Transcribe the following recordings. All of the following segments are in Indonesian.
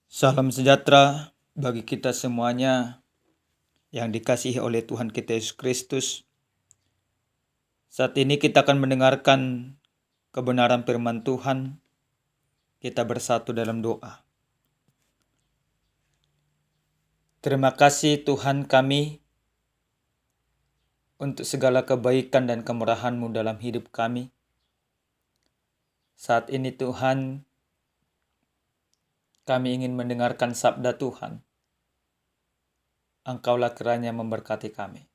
Salam sejahtera bagi kita semuanya yang dikasihi oleh Tuhan kita Yesus Kristus. Saat ini kita akan mendengarkan kebenaran firman Tuhan. Kita bersatu dalam doa. Terima kasih Tuhan kami untuk segala kebaikan dan kemurahan-Mu dalam hidup kami. Saat ini Tuhan, kami ingin mendengarkan sabda Tuhan. Engkaulah kiranya memberkati kami.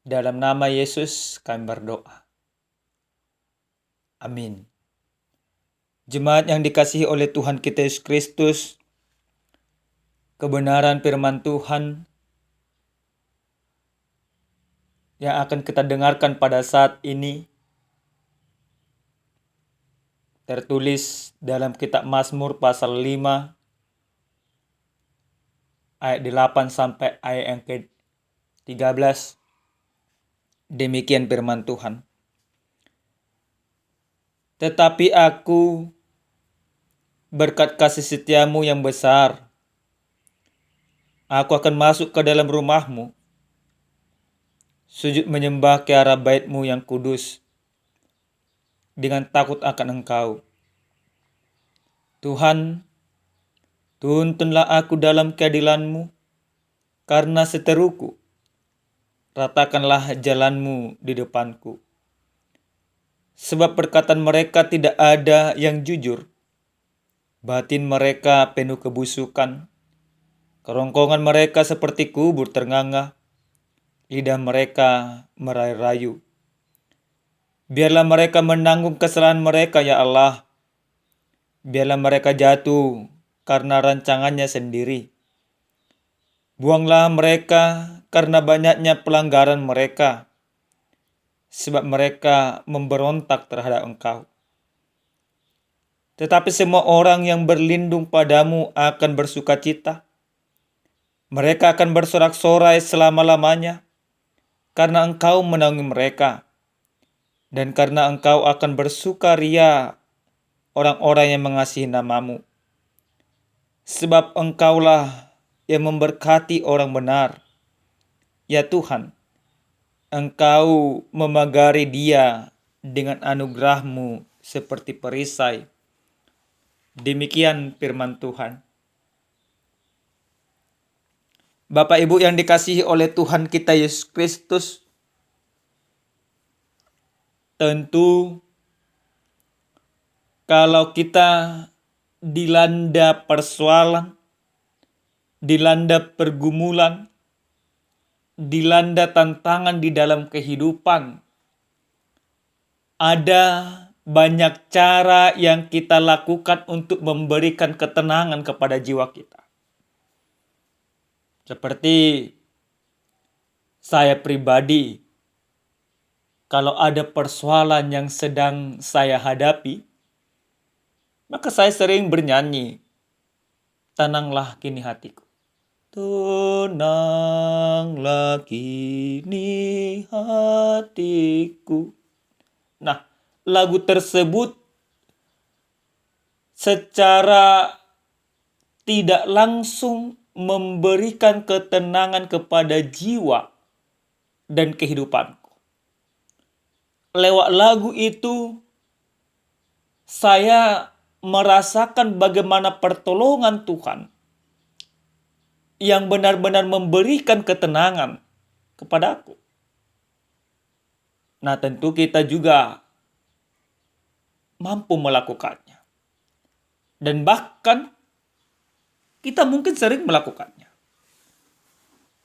Dalam nama Yesus kami berdoa. Amin. Jemaat yang dikasihi oleh Tuhan kita Yesus Kristus, kebenaran firman Tuhan yang akan kita dengarkan pada saat ini tertulis dalam kitab Mazmur pasal 5 ayat 8 sampai ayat yang ke-13. Demikian firman Tuhan. Tetapi aku berkat kasih setiamu yang besar, aku akan masuk ke dalam rumahmu, sujud menyembah ke arah bait-Mu yang kudus, dengan takut akan Engkau. Tuhan, tuntunlah aku dalam keadilan-Mu, karena seteruku, ratakanlah jalan-Mu di depanku. Sebab perkataan mereka tidak ada yang jujur, batin mereka penuh kebusukan, kerongkongan mereka seperti kubur ternganga, lidah mereka merayu-rayu. Biarlah mereka menanggung kesalahan mereka, ya Allah. Biarlah mereka jatuh karena rancangannya sendiri. Buanglah mereka karena banyaknya pelanggaran mereka, sebab mereka memberontak terhadap Engkau. Tetapi semua orang yang berlindung padamu akan bersukacita. Mereka akan bersorak-sorai selama-lamanya, karena Engkau menaungi mereka. Dan karena Engkau akan bersukaria orang-orang yang mengasihi nama-Mu. Sebab Engkaulah yang memberkati orang benar. Ya Tuhan, Engkau memagari dia dengan anugerah-Mu seperti perisai. Demikian firman Tuhan. Bapak Ibu yang dikasihi oleh Tuhan kita Yesus Kristus, tentu kalau kita dilanda persoalan, dilanda pergumulan, dilanda tantangan di dalam kehidupan, ada banyak cara yang kita lakukan untuk memberikan ketenangan kepada jiwa kita. Seperti saya pribadi, kalau ada persoalan yang sedang saya hadapi, maka saya sering bernyanyi, "Tenanglah kini hatiku. Tenanglah kini hatiku." Nah, lagu tersebut secara tidak langsung memberikan ketenangan kepada jiwa dan kehidupanku. Lewat lagu itu, saya merasakan bagaimana pertolongan Tuhan yang benar-benar memberikan ketenangan kepadaku. Nah, tentu kita juga mampu melakukannya. Dan bahkan kita mungkin sering melakukannya.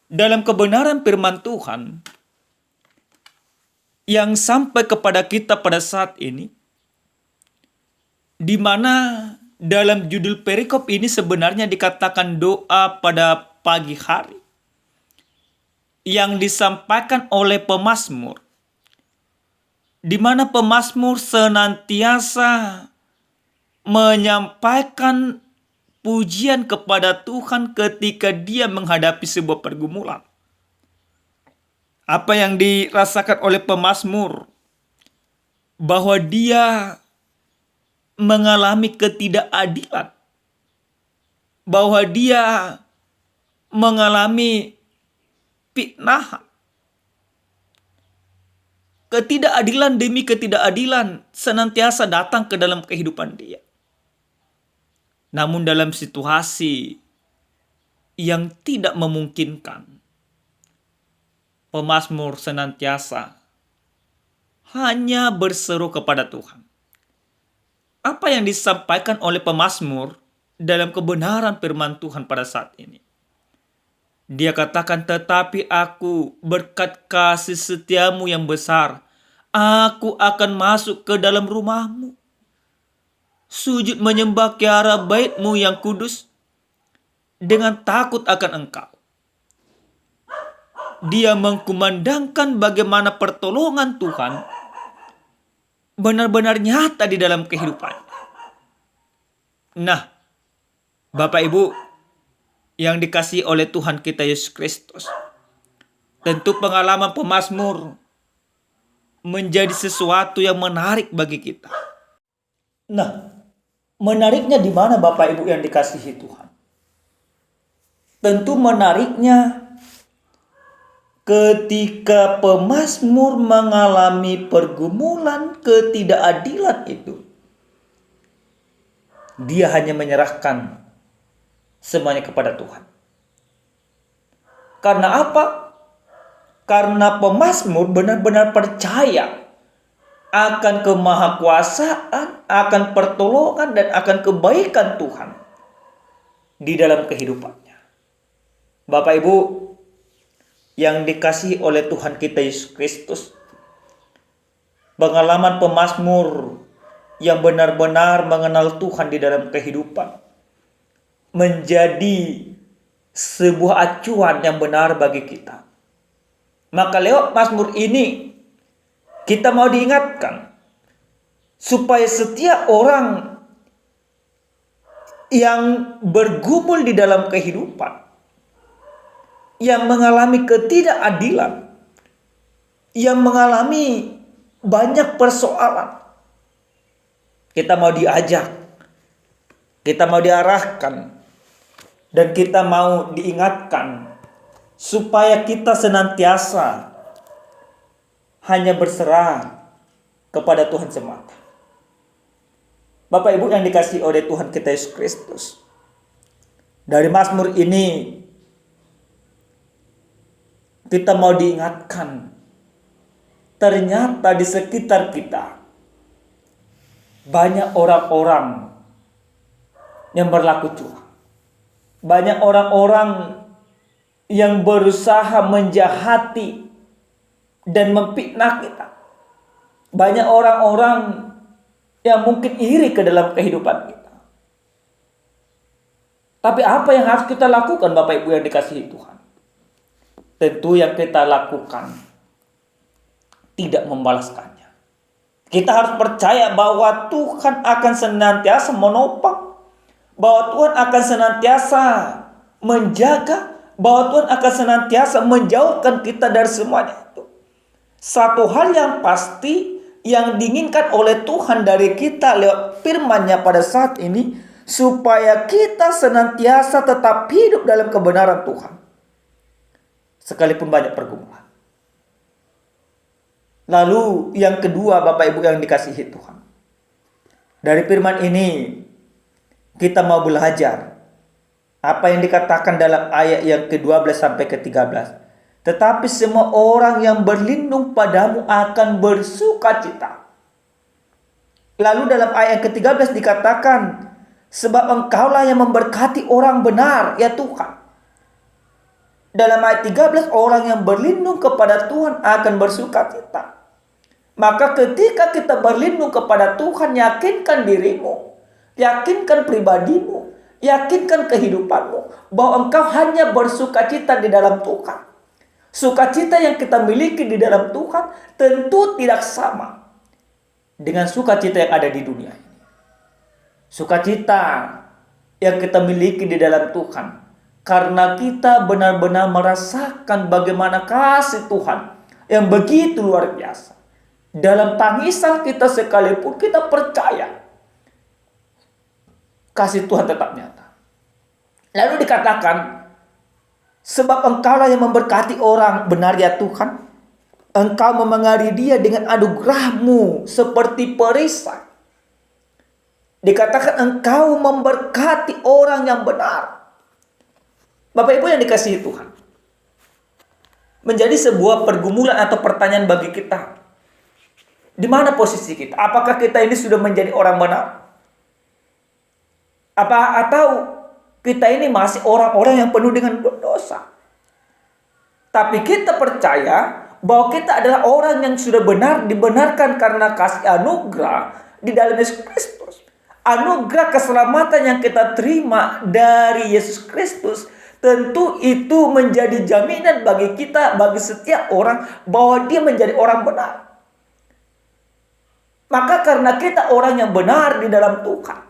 Dalam kebenaran firman Tuhan yang sampai kepada kita pada saat ini, di mana dalam judul perikop ini sebenarnya dikatakan doa pada pagi hari yang disampaikan oleh pemazmur, di mana pemazmur senantiasa menyampaikan pujian kepada Tuhan ketika dia menghadapi sebuah pergumulan. Apa yang dirasakan oleh pemazmur, bahwa dia mengalami ketidakadilan bahwa dia mengalami fitnah, ketidakadilan demi ketidakadilan senantiasa datang ke dalam kehidupan dia. Namun dalam situasi yang tidak memungkinkan, pemazmur senantiasa hanya berseru kepada Tuhan. Apa yang disampaikan oleh pemazmur dalam kebenaran firman Tuhan pada saat ini? Dia katakan, tetapi aku berkat kasih setiamu yang besar, aku akan masuk ke dalam rumahmu. Sujud menyembah ke arah baitmu yang kudus dengan takut akan engkau. Dia mengkumandangkan bagaimana pertolongan Tuhan benar-benar nyata di dalam kehidupan. Nah, Bapak Ibu yang dikasihi oleh Tuhan kita Yesus Kristus, tentu pengalaman pemazmur menjadi sesuatu yang menarik bagi kita. Nah, menariknya di mana Bapak Ibu yang dikasihi Tuhan? Tentu menariknya ketika pemazmur mengalami pergumulan ketidakadilan itu. Dia hanya menyerahkan semuanya kepada Tuhan. Karena apa? Karena pemazmur benar-benar percaya akan kemahakuasaan, akan pertolongan, dan akan kebaikan Tuhan di dalam kehidupannya. Bapak Ibu yang dikasihi oleh Tuhan kita Yesus Kristus, pengalaman pemazmur yang benar-benar mengenal Tuhan di dalam kehidupan menjadi sebuah acuan yang benar bagi kita. Maka lewat mazmur ini kita mau diingatkan supaya setiap orang yang bergumul di dalam kehidupan, yang mengalami ketidakadilan, yang mengalami banyak persoalan, kita mau diajak, kita mau diarahkan, dan kita mau diingatkan supaya kita senantiasa hanya berserah kepada Tuhan semata. Bapak Ibu yang dikasihi oleh Tuhan kita Yesus Kristus, dari mazmur ini kita mau diingatkan, ternyata di sekitar kita banyak orang-orang yang berlaku curang. Banyak orang-orang yang berusaha menjahati dan memfitnah kita. Banyak orang-orang yang mungkin iri ke dalam kehidupan kita. Tapi apa yang harus kita lakukan Bapak Ibu yang dikasihi Tuhan? Tentu yang kita lakukan tidak membalaskannya. Kita harus percaya bahwa Tuhan akan senantiasa menopang, bahwa Tuhan akan senantiasa menjaga, bahwa Tuhan akan senantiasa menjauhkan kita dari semuanya itu. Satu hal yang pasti yang diinginkan oleh Tuhan dari kita lewat firman-Nya pada saat ini, supaya kita senantiasa tetap hidup dalam kebenaran Tuhan, sekalipun banyak pergumulan. Lalu yang kedua Bapak Ibu yang dikasihi Tuhan, dari firman ini kita mau belajar apa yang dikatakan dalam ayat yang ke-12 sampai ke-13. Tetapi semua orang yang berlindung padamu akan bersukacita. Lalu dalam ayat yang ke-13 dikatakan, sebab engkaulah yang memberkati orang benar, ya Tuhan. Dalam ayat 13, orang yang berlindung kepada Tuhan akan bersukacita. Maka ketika kita berlindung kepada Tuhan, yakinkan dirimu, yakinkan pribadimu, yakinkan kehidupanmu bahwa engkau hanya bersukacita di dalam Tuhan. Sukacita yang kita miliki di dalam Tuhan tentu tidak sama dengan sukacita yang ada di dunia ini. Sukacita yang kita miliki di dalam Tuhan karena kita benar-benar merasakan bagaimana kasih Tuhan yang begitu luar biasa. Dalam tangisan kita sekalipun kita percaya kasih Tuhan tetap nyata. Lalu dikatakan, sebab Engkaulah yang memberkati orang benar ya Tuhan. Engkau memengari dia dengan anugerah-Mu seperti perisai. Dikatakan Engkau memberkati orang yang benar. Bapak Ibu yang dikasihi Tuhan, menjadi sebuah pergumulan atau pertanyaan bagi kita. Di mana posisi kita? Apakah kita ini sudah menjadi orang benar? Atau kita ini masih orang-orang yang penuh dengan dosa? Tapi kita percaya bahwa kita adalah orang yang sudah benar, dibenarkan karena kasih anugerah di dalam Yesus Kristus. Anugerah keselamatan yang kita terima dari Yesus Kristus, tentu itu menjadi jaminan bagi kita, bagi setiap orang, bahwa dia menjadi orang benar. Maka karena kita orang yang benar di dalam Tuhan,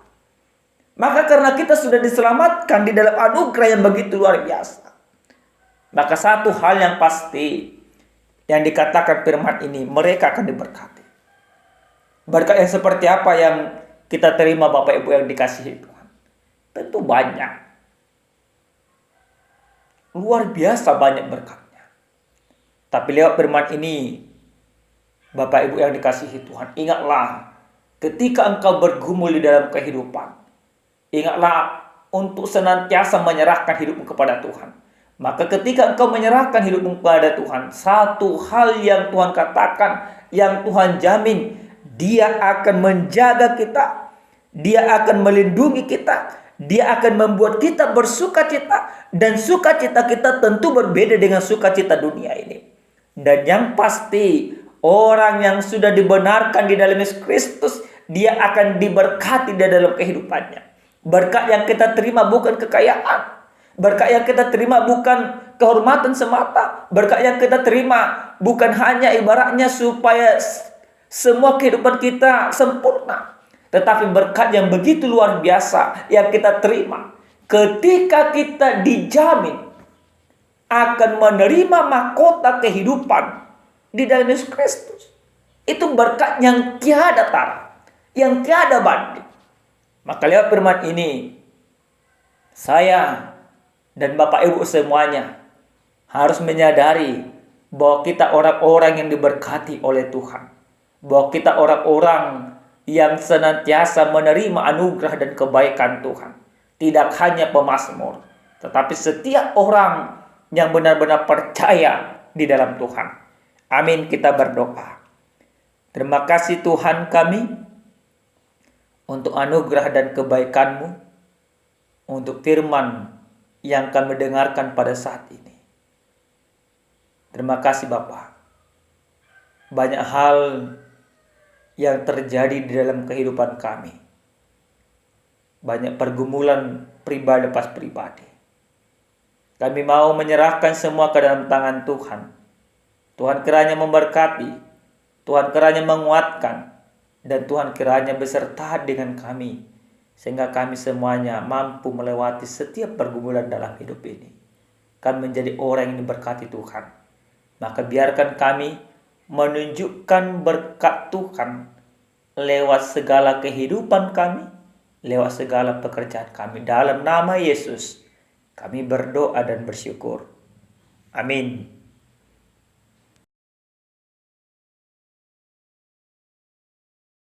maka karena kita sudah diselamatkan di dalam anugerah yang begitu luar biasa, maka satu hal yang pasti yang dikatakan firman ini, mereka akan diberkati. Berkat yang seperti apa yang kita terima Bapak Ibu yang dikasihi Tuhan? Tentu banyak. Luar biasa banyak berkatnya. Tapi lewat firman ini, Bapak Ibu yang dikasihi Tuhan, ingatlah ketika engkau bergumul di dalam kehidupan, ingatlah untuk senantiasa menyerahkan hidupmu kepada Tuhan. Maka ketika engkau menyerahkan hidupmu kepada Tuhan, satu hal yang Tuhan katakan, yang Tuhan jamin, Dia akan menjaga kita, Dia akan melindungi kita, Dia akan membuat kita bersukacita, dan sukacita kita tentu berbeda dengan sukacita dunia ini. Dan yang pasti, orang yang sudah dibenarkan di dalam Yesus Kristus, dia akan diberkati di dalam kehidupannya. Berkat yang kita terima bukan kekayaan, berkat yang kita terima bukan kehormatan semata, berkat yang kita terima bukan hanya ibaratnya supaya semua kehidupan kita sempurna, tetapi berkat yang begitu luar biasa yang kita terima ketika kita dijamin akan menerima mahkota kehidupan di dalam Yesus Kristus. Itu berkat yang tiada tara, yang tiada banding. Maka lewat firman ini, saya dan Bapak Ibu semuanya harus menyadari bahwa kita orang-orang yang diberkati oleh Tuhan. Bahwa kita orang-orang yang senantiasa menerima anugerah dan kebaikan Tuhan. Tidak hanya pemazmur, tetapi setiap orang yang benar-benar percaya di dalam Tuhan. Amin, kita berdoa. Terima kasih Tuhan kami untuk anugerah dan kebaikan-Mu, untuk firman yang kami dengarkan pada saat ini. Terima kasih Bapa. Banyak hal yang terjadi di dalam kehidupan kami. Banyak pergumulan pribadi pas pribadi. Kami mau menyerahkan semua ke dalam tangan Tuhan. Tuhan kiranya memberkati, Tuhan kiranya menguatkan, dan Tuhan kiranya beserta dengan kami, sehingga kami semuanya mampu melewati setiap pergumulan dalam hidup ini. Kami menjadi orang yang diberkati Tuhan. Maka biarkan kami menunjukkan berkat Tuhan lewat segala kehidupan kami, lewat segala pekerjaan kami. Dalam nama Yesus kami berdoa dan bersyukur. Amin.